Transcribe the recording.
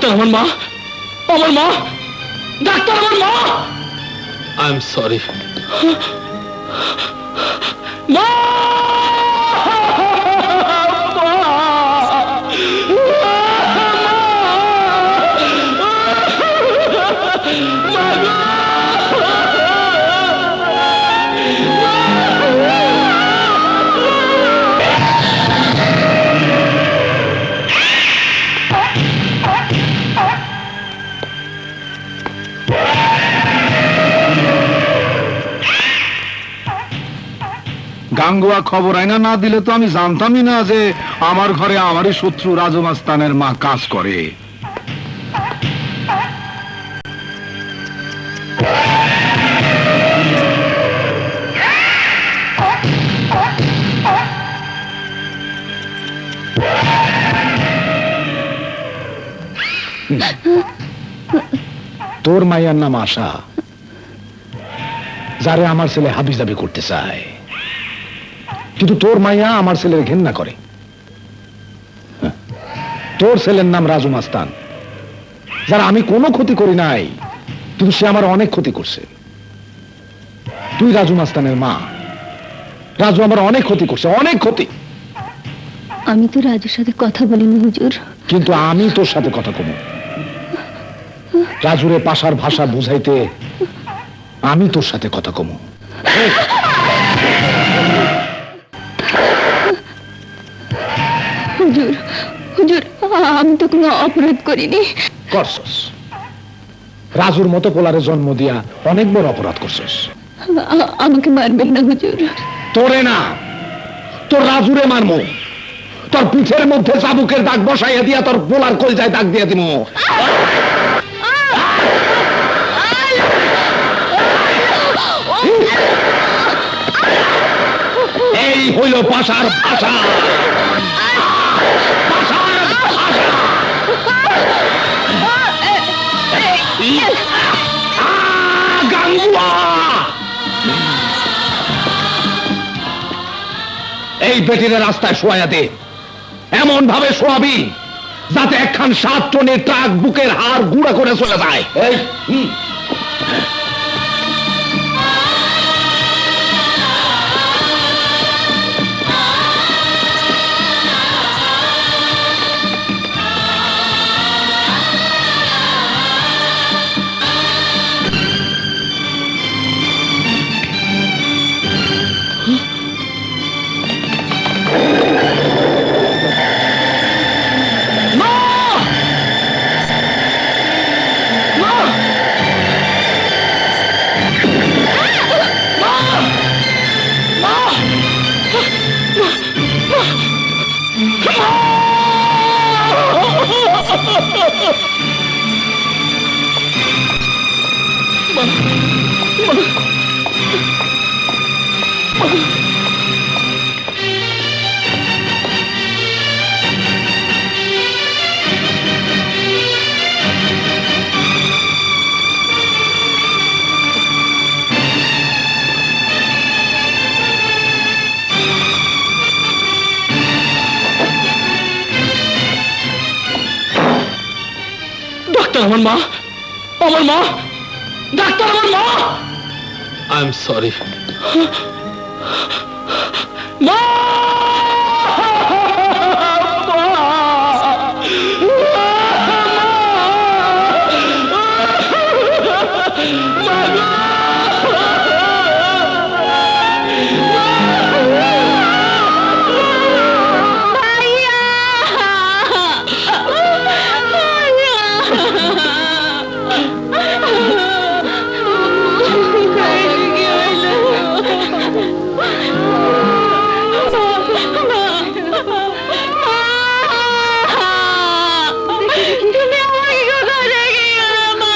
Doctor আমার মা, আমার মা, ডাক্তার আমার মা। আই এম সরি মা। গাঙ্গুয়া খবর আইনা না দিলে তো আমি জানতামই না যে আমার ঘরে আমারই শত্রু রাজু মাস্তানের মা কাজ করে। তোর মাইয়ার নাম আশা, যারে আমার ছেলে হাবিজাবি করতে চায়, কিন্তু তোর মাইয়া আমার ছেলের ঘেন্না করে। তোর ছেলের নাম রাজু মাস্তান, যারা আমি কোনো ক্ষতি করি নাই, কিন্তু সে আমার অনেক ক্ষতি করছে। তুই রাজু মাস্তানের মা, রাজু আমার অনেক ক্ষতি করছে, অনেক ক্ষতি। আমি তো রাজুর সাথে কথা বলিনি হুজুর। কিন্তু আমি তোর সাথে কথা কম। রাজুরে পাশার ভাষা বুঝাইতে আমি তোর সাথে কথা কম। হুজুর, হুজুর, আমি তো কোনো অপরাধ করিনি। করছস, রাজুর মতো পোলারে জন্ম দিয়া অনেক বড় অপরাধ করছস। আমাকে মারবেন না হুজুর। তোরে না, তোর রাজুরে মারমু। তোর পিঠের মধ্যে চাবুকের দাগ বসাইয়া দিয়া তোর পোলার কলজায় দাগ দিয়া দিমু। এই হইল পাশার ভাষা। এই বেটির রাস্তায় শোয়া দে, এমন ভাবে শোয়াবি যাতে একখান 7 টনের ট্রাক বুকের হাড় গুঁড়া করে চলে যায়। এই ডাক্তার আমার মা, আমার মা, ডাক্তার আমার মা। আই এম সরি মা। তুমি আমাকে কোথায় রেখে গেলে মা?